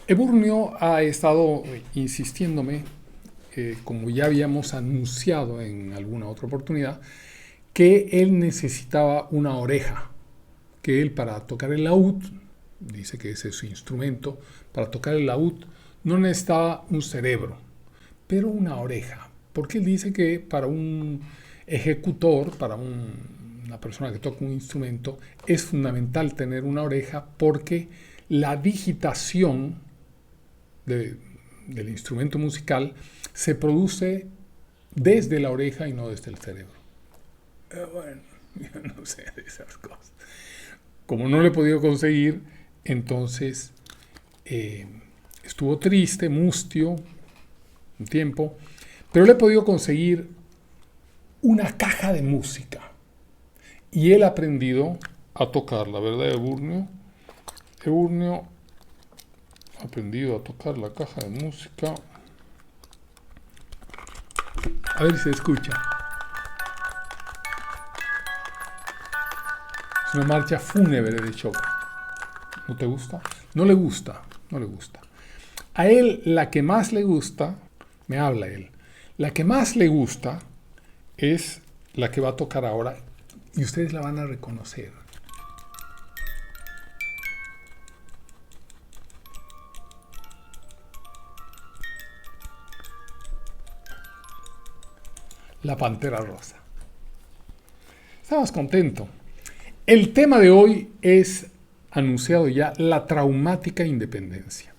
Eburnio ha estado insistiéndome, como ya habíamos anunciado en alguna otra oportunidad, que él necesitaba una oreja, que él para tocar el laúd, dice que ese es su instrumento, para tocar el laúd no necesitaba un cerebro, pero una oreja, porque él dice que para un ejecutor, para una persona que toca un instrumento, es fundamental tener una oreja porque la digitación del instrumento musical se produce desde la oreja y no desde el cerebro. Bueno, yo no sé de esas cosas. Como no lo he podido conseguir, entonces estuvo triste, mustio, un tiempo, pero le he podido conseguir una caja de música. Y él ha aprendido a tocarla, ¿verdad, Eburnio? Eburnio ha aprendido a tocar la caja de música. A ver si se escucha. Es una marcha fúnebre de Chopin. ¿No te gusta? No le gusta, no le gusta. A él la que más le gusta, me habla él, la que más le gusta es la que va a tocar ahora y ustedes la van a reconocer. La Pantera Rosa. Estamos contentos. El tema de hoy es, anunciado ya, la traumática independencia.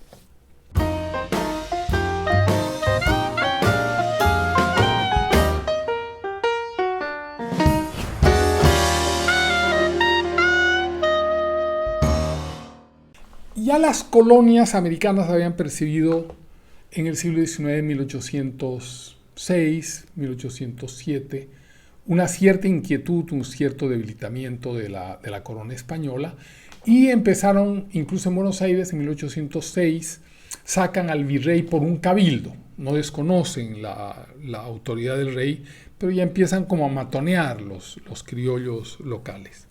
Ya las colonias americanas habían percibido en el siglo XIX, 1806, 1807, una cierta inquietud, un cierto debilitamiento de la corona española, y empezaron, incluso en Buenos Aires, en 1806, sacan al virrey por un cabildo. No desconocen la autoridad del rey, pero ya empiezan como a matonear los criollos locales.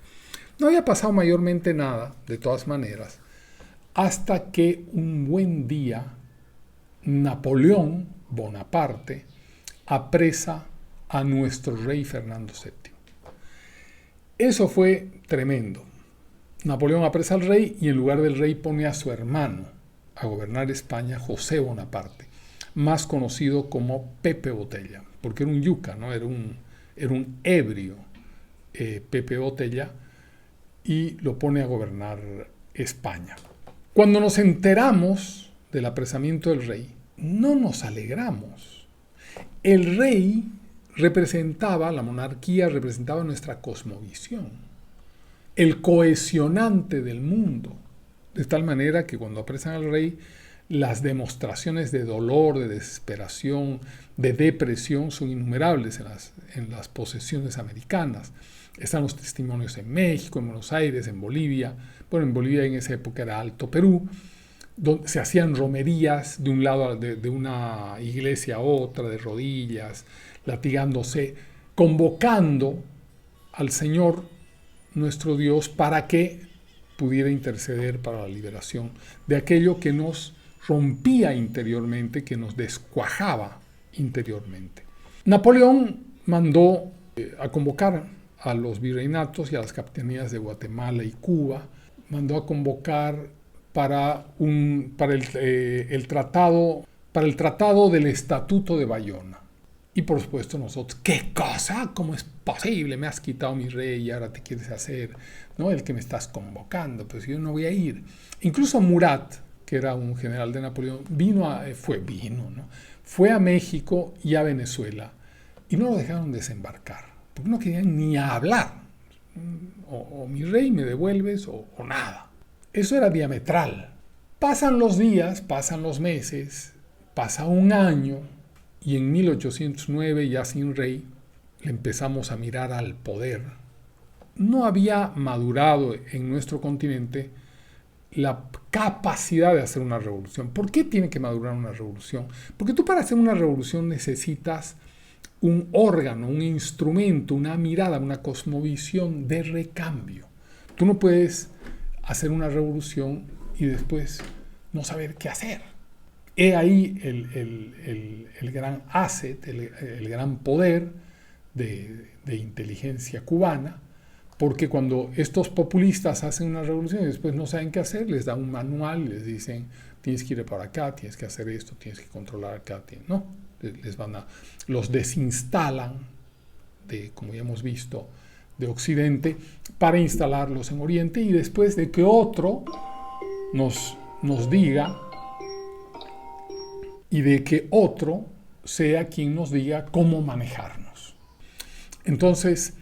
No había pasado mayormente nada, de todas maneras, hasta que un buen día Napoleón Bonaparte apresa a nuestro rey Fernando VII. Eso fue tremendo. Napoleón apresa al rey y en lugar del rey pone a su hermano a gobernar España, José Bonaparte, más conocido como Pepe Botella, porque era un yuca, ¿no? Era un ebrio, Pepe Botella, y lo pone a gobernar España. Cuando nos enteramos del apresamiento del rey, no nos alegramos. El rey representaba, la monarquía representaba nuestra cosmovisión, el cohesionante del mundo, de tal manera que cuando apresan al rey, las demostraciones de dolor, de desesperación, de depresión son innumerables en las posesiones americanas. Están los testimonios en México, en Buenos Aires, en Bolivia. Bueno, en Bolivia en esa época era Alto Perú, donde se hacían romerías de un lado de una iglesia a otra, de rodillas, latigándose, convocando al Señor nuestro Dios para que pudiera interceder para la liberación de aquello que nos rompía interiormente, que nos descuajaba interiormente. Napoleón mandó a convocar a los virreinatos y a las capitanías de Guatemala y Cuba, mandó a convocar para el tratado del Estatuto de Bayona. Y por supuesto nosotros, ¿qué cosa? ¿Cómo es posible? Me has quitado mi rey y ahora te quieres hacer, ¿no?, el que me estás convocando, pues yo no voy a ir. Incluso Murat, que era un general de Napoleón, fue a México y a Venezuela y no lo dejaron desembarcar, porque no querían ni hablar. O mi rey me devuelves o nada. Eso era diametral. Pasan los días, pasan los meses, pasa un año y en 1809, ya sin rey, le empezamos a mirar al poder. No había madurado en nuestro continente la capacidad de hacer una revolución. ¿Por qué tiene que madurar una revolución? Porque tú para hacer una revolución necesitas un órgano, un instrumento, una mirada, una cosmovisión de recambio. Tú no puedes hacer una revolución y después no saber qué hacer. He ahí el gran asset, el gran poder de inteligencia cubana, porque cuando estos populistas hacen una revolución y después no saben qué hacer, les dan un manual y les dicen, tienes que ir para acá, tienes que hacer esto, tienes que controlar acá, no, los desinstalan como ya hemos visto, de Occidente para instalarlos en Oriente, y después de que otro nos diga, y de que otro sea quien nos diga cómo manejarnos. Entonces,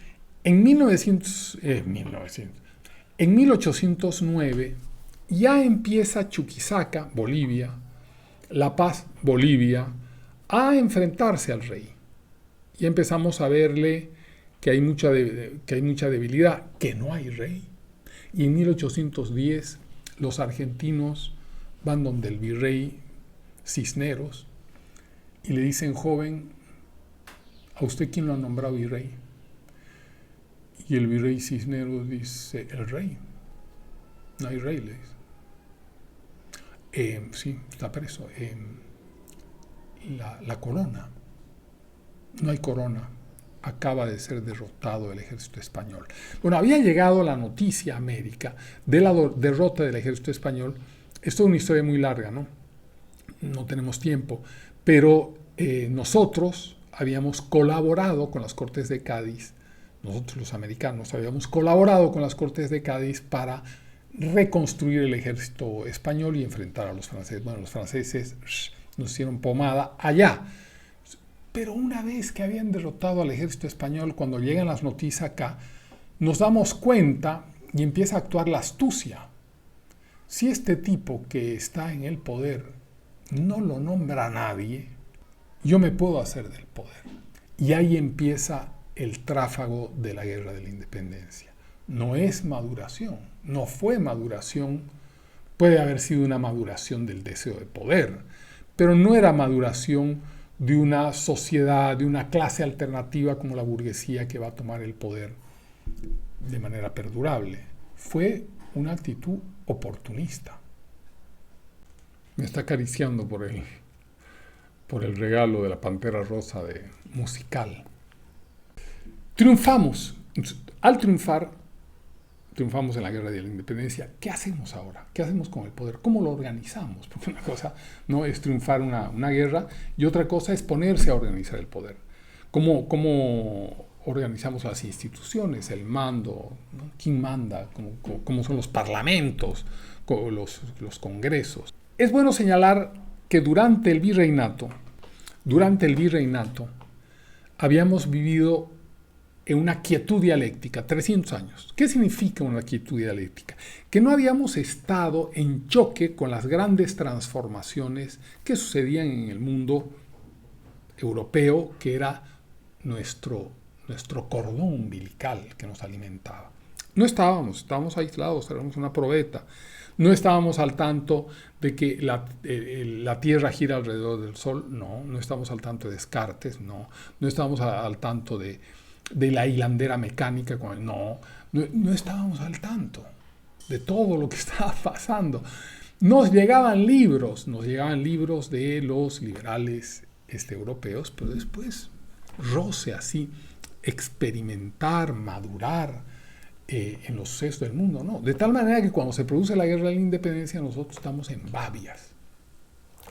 en 1809 ya empieza Chuquisaca, Bolivia, La Paz, Bolivia, a enfrentarse al rey. Y empezamos a verle que hay mucha debilidad, que no hay rey. Y en 1810 los argentinos van donde el virrey Cisneros y le dicen, joven, ¿a usted quién lo ha nombrado virrey? Y el virrey Cisneros dice, el rey. No hay rey, le dice. Sí, está preso. La corona. No hay corona. Acaba de ser derrotado el ejército español. Bueno, había llegado la noticia a América de la derrota del ejército español. Esto es una historia muy larga, ¿no? No tenemos tiempo. Pero nosotros habíamos colaborado con las Cortes de Cádiz. Nosotros los americanos habíamos colaborado con las Cortes de Cádiz para reconstruir el ejército español y enfrentar a los franceses. Bueno, los franceses nos hicieron pomada allá. Pero una vez que habían derrotado al ejército español, cuando llegan las noticias acá, nos damos cuenta y empieza a actuar la astucia. Si este tipo que está en el poder no lo nombra a nadie, yo me puedo hacer del poder. Y ahí empieza el tráfago de la guerra de la independencia. No es maduración, no fue maduración, puede haber sido una maduración del deseo de poder, pero no era maduración de una sociedad, de una clase alternativa como la burguesía que va a tomar el poder de manera perdurable. Fue una actitud oportunista. Me está acariciando por el regalo de la Pantera Rosa musical. Triunfamos. Al triunfar, triunfamos en la guerra de la independencia. ¿Qué hacemos ahora? ¿Qué hacemos con el poder? ¿Cómo lo organizamos? Porque una cosa no es triunfar una guerra y otra cosa es ponerse a organizar el poder. ¿Cómo organizamos las instituciones, el mando? ¿No? ¿Quién manda? ¿Cómo son los parlamentos, los congresos? Es bueno señalar que durante el virreinato, habíamos vivido en una quietud dialéctica, 300 años. ¿Qué significa una quietud dialéctica? Que no habíamos estado en choque con las grandes transformaciones que sucedían en el mundo europeo, que era nuestro cordón umbilical que nos alimentaba. No estábamos aislados, éramos una probeta. No estábamos al tanto de que la Tierra gira alrededor del Sol, no estábamos al tanto de Descartes, no estábamos al tanto de la hilandera mecánica, no estábamos al tanto de todo lo que estaba pasando. Nos llegaban libros de los liberales europeos, pero después roce así, experimentar, madurar en los sucesos del mundo, no. De tal manera que cuando se produce la guerra de la independencia nosotros estamos en babias.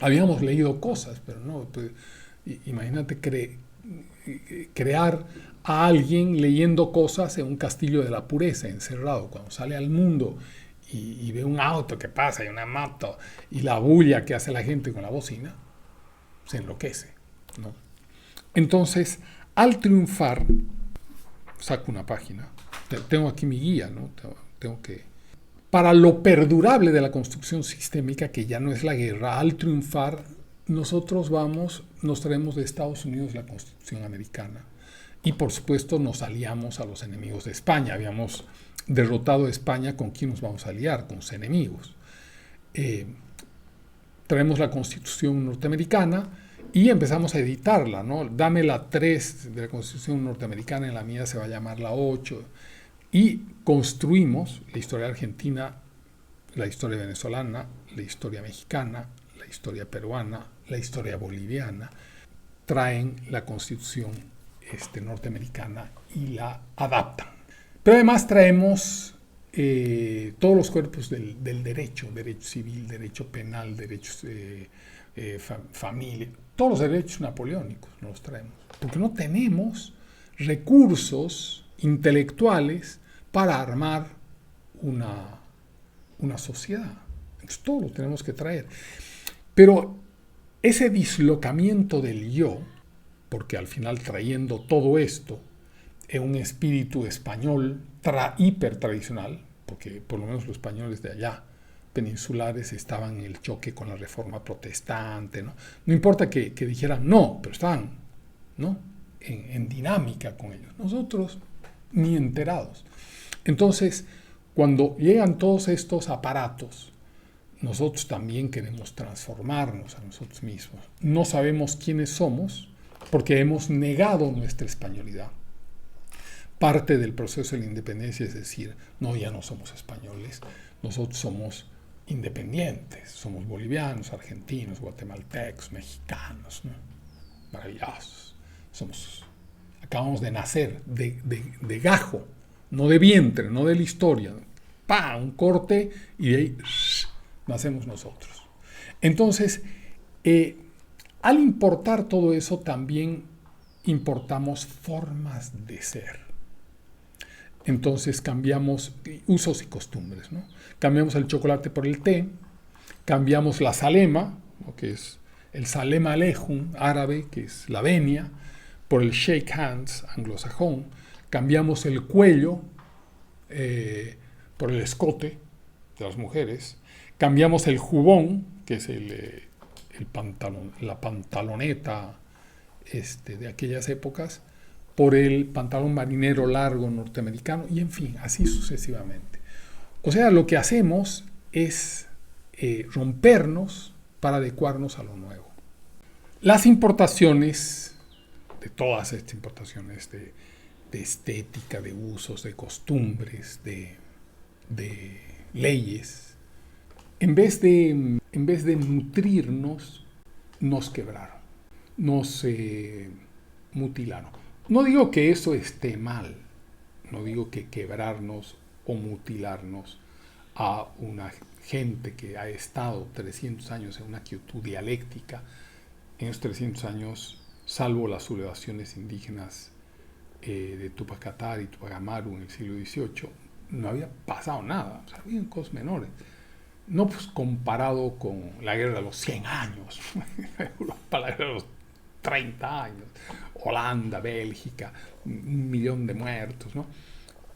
Habíamos leído cosas, pero no, pues, imagínate crear a alguien leyendo cosas en un castillo de la pureza, encerrado. Cuando sale al mundo y ve un auto que pasa y una moto y la bulla que hace la gente con la bocina, se enloquece, ¿no? Entonces, al triunfar, saco una página, tengo aquí mi guía, ¿no? Para lo perdurable de la construcción sistémica, que ya no es la guerra, al triunfar, nosotros nos traemos de Estados Unidos la Constitución americana. Y por supuesto nos aliamos a los enemigos de España. Habíamos derrotado a España, ¿con quién nos vamos a aliar? Con sus enemigos. Traemos la Constitución norteamericana y empezamos a editarla, ¿no? Dame la 3 de la Constitución norteamericana, en la mía se va a llamar la 8. Y construimos la historia argentina, la historia venezolana, la historia mexicana, la historia peruana, la historia boliviana, traen la Constitución norteamericana y la adaptan. Pero además traemos todos los cuerpos del derecho civil, derecho penal, derecho familia, todos los derechos napoleónicos nos los traemos, porque no tenemos recursos intelectuales para armar una sociedad. Entonces, todo lo tenemos que traer. Pero ese dislocamiento del yo, porque al final trayendo todo esto en un espíritu español hiper tradicional, porque por lo menos los españoles de allá, peninsulares, estaban en el choque con la reforma protestante, ¿no? No importa que dijeran no, pero estaban, ¿no?, en dinámica con ellos. Nosotros ni enterados. Entonces, cuando llegan todos estos aparatos, nosotros también queremos transformarnos a nosotros mismos. No sabemos quiénes somos porque hemos negado nuestra españolidad. Parte del proceso de la independencia es decir, no, ya no somos españoles, nosotros somos independientes, somos bolivianos, argentinos, guatemaltecos, mexicanos, ¿no? Maravillosos. Acabamos de nacer de gajo, no de vientre, no de la historia. ¡Pah! Un corte y de ahí nacemos nosotros. Entonces, al importar todo eso, también importamos formas de ser. Entonces cambiamos usos y costumbres, ¿no? Cambiamos el chocolate por el té, cambiamos la salema, ¿no?, que es el salem alejum árabe, que es la venia, por el shake hands anglosajón, cambiamos el cuello por el escote de las mujeres, cambiamos el jubón, que es el pantalón, la pantaloneta de aquellas épocas, por el pantalón marinero largo norteamericano, y en fin, así sucesivamente. O sea, lo que hacemos es rompernos para adecuarnos a lo nuevo. Las importaciones, de todas estas importaciones de estética, de usos, de costumbres, de leyes, en vez de nutrirnos, nos quebraron, nos mutilaron. No digo que eso esté mal, no digo que quebrarnos o mutilarnos a una gente que ha estado 300 años en una quietud dialéctica. En esos 300 años, salvo las sublevaciones indígenas de Tupac Katari y Tupac Amaru en el siglo XVIII, no había pasado nada, o sea, había cosas menores. No, pues comparado con la guerra de los 100 años, Europa, la guerra de los 30 años, Holanda, Bélgica, 1 millón de muertos, ¿no?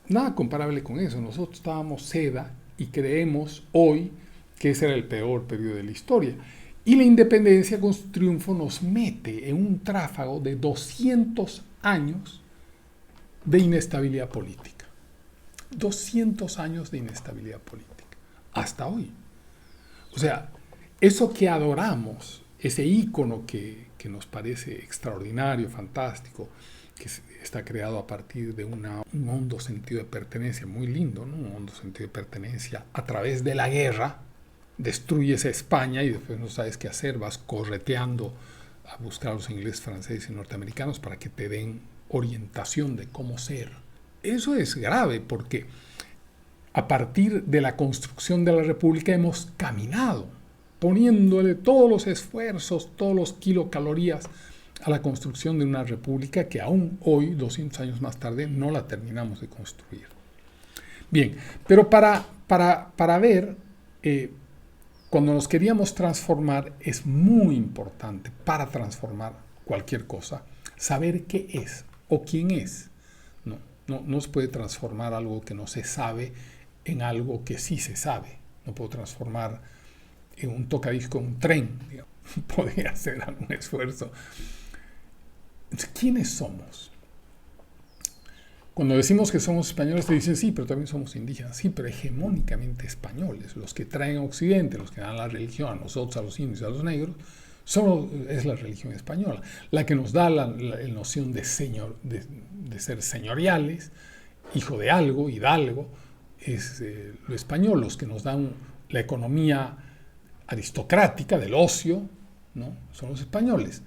Nada comparable con eso. Nosotros estábamos seda y creemos hoy que ese era el peor periodo de la historia. Y la independencia con su triunfo nos mete en un tráfago de 200 años de inestabilidad política. 200 años de inestabilidad política. Hasta hoy. O sea, eso que adoramos, ese ícono que nos parece extraordinario, fantástico, que está creado a partir de un hondo sentido de pertenencia, muy lindo, ¿no? Un hondo sentido de pertenencia a través de la guerra, destruyes a España y después no sabes qué hacer, vas correteando a buscar a los ingleses, franceses y norteamericanos para que te den orientación de cómo ser. Eso es grave porque a partir de la construcción de la República hemos caminado, poniéndole todos los esfuerzos, todos los kilocalorías a la construcción de una república que aún hoy, 200 años más tarde, no la terminamos de construir. Bien, pero para ver, cuando nos queríamos transformar, es muy importante para transformar cualquier cosa, saber qué es o quién es. No se puede transformar algo que no se sabe en algo que sí se sabe. No puedo transformar en un tocadisco en un tren, digamos. Podría hacer algún esfuerzo. Entonces, ¿quiénes somos? Cuando decimos que somos españoles, te dicen, sí, pero también somos indígenas. Sí, pero hegemónicamente españoles. Los que traen a Occidente, los que dan la religión a nosotros, a los indios, a los negros, es la religión española. La que nos da la noción de ser señoriales, hijo de algo, hidalgo, es lo español. Los que nos dan la economía aristocrática del ocio, ¿no? Son los españoles.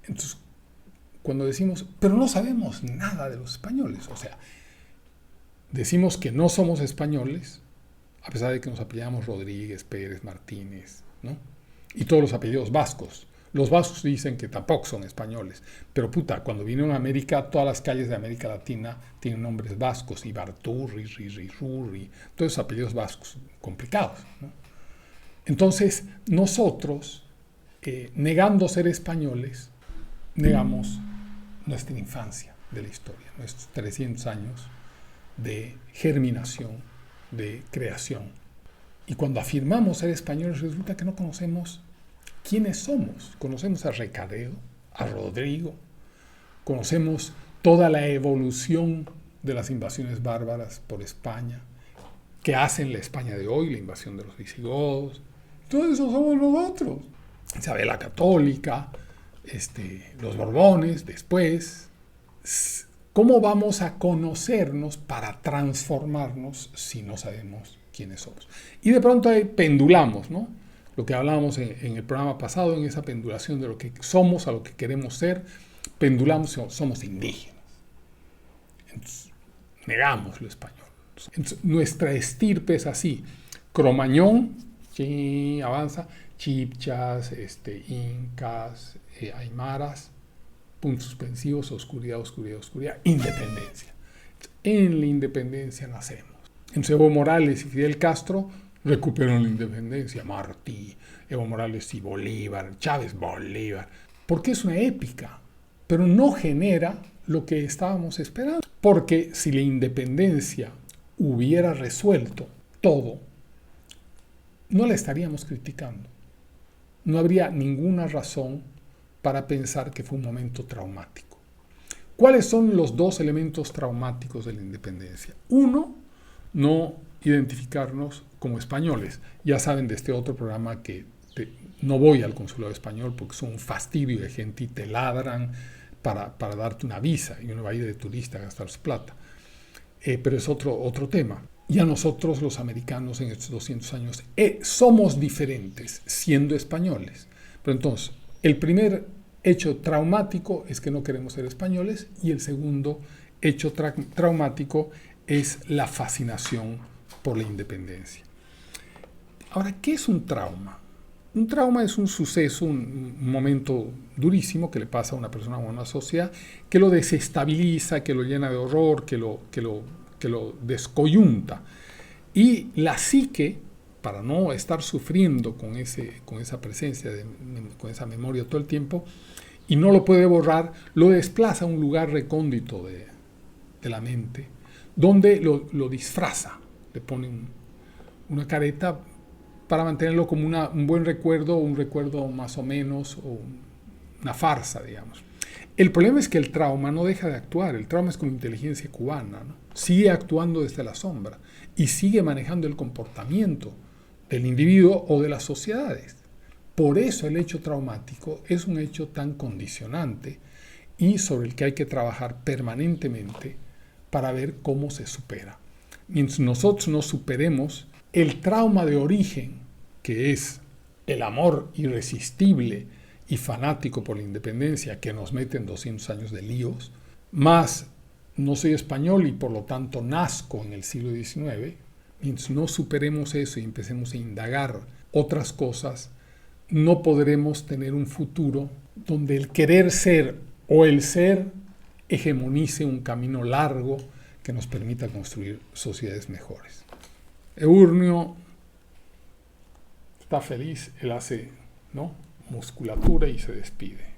Entonces, cuando decimos, pero no sabemos nada de los españoles, o sea, decimos que no somos españoles, a pesar de que nos apellidamos Rodríguez, Pérez, Martínez, ¿no? Y todos los apellidos vascos. Los vascos dicen que tampoco son españoles, pero puta, cuando vinieron a América, todas las calles de América Latina tienen nombres vascos, Ibarturri, Rirri, todos esos apellidos vascos, complicados, ¿no? Entonces, nosotros, negando ser españoles, negamos nuestra infancia de la historia, nuestros 300 años de germinación, de creación. Y cuando afirmamos ser españoles, resulta que no conocemos quiénes somos. Conocemos a Recaredo, a Rodrigo, conocemos toda la evolución de las invasiones bárbaras por España, que hacen la España de hoy, la invasión de los visigodos. Todo eso somos nosotros. Isabel la Católica, los Borbones, después. ¿Cómo vamos a conocernos para transformarnos si no sabemos quiénes somos? Y de pronto ahí pendulamos, ¿no? Lo que hablábamos en el programa pasado, en esa pendulación de lo que somos a lo que queremos ser, pendulamos, somos indígenas. Entonces, negamos lo español. Entonces, nuestra estirpe es así. Cromañón, avanza, chipchas, incas, aymaras, puntos suspensivos, oscuridad, oscuridad, oscuridad, independencia. En la independencia nacemos. Entonces Evo Morales y Fidel Castro recuperan la independencia, Martí, Evo Morales y Bolívar, Chávez, Bolívar, porque es una épica, pero no genera lo que estábamos esperando. Porque si la independencia hubiera resuelto todo, no la estaríamos criticando. No habría ninguna razón para pensar que fue un momento traumático. ¿Cuáles son los dos elementos traumáticos de la independencia? Uno, no identificarnos como españoles. Ya saben de este otro programa que no voy al consulado español porque son un fastidio de gente y te ladran para darte una visa y uno va a ir de turista a gastar su plata. Pero es otro tema. Ya nosotros los americanos en estos 200 años somos diferentes siendo españoles. Pero entonces, el primer hecho traumático es que no queremos ser españoles y el segundo hecho traumático es la fascinación por la independencia. Ahora, ¿qué es un trauma? Un trauma es un suceso, un momento durísimo que le pasa a una persona o a una sociedad que lo desestabiliza, que lo llena de horror, que lo descoyunta. Y la psique, para no estar sufriendo con esa presencia, con esa memoria todo el tiempo, y no lo puede borrar, lo desplaza a un lugar recóndito de la mente, donde lo disfraza, le pone una careta para mantenerlo como un buen recuerdo, un recuerdo más o menos, o una farsa, digamos. El problema es que el trauma no deja de actuar, el trauma es como inteligencia cubana, ¿no? Sigue actuando desde la sombra y sigue manejando el comportamiento del individuo o de las sociedades. Por eso el hecho traumático es un hecho tan condicionante y sobre el que hay que trabajar permanentemente para ver cómo se supera. Mientras nosotros no superemos el trauma de origen, que es el amor irresistible y fanático por la independencia que nos mete en 200 años de líos, más no soy español y por lo tanto nazco en el siglo XIX, mientras no superemos eso y empecemos a indagar otras cosas, no podremos tener un futuro donde el querer ser o el ser hegemonice un camino largo que nos permita construir sociedades mejores. Eurnio está feliz, él hace, ¿no?, musculatura y se despide.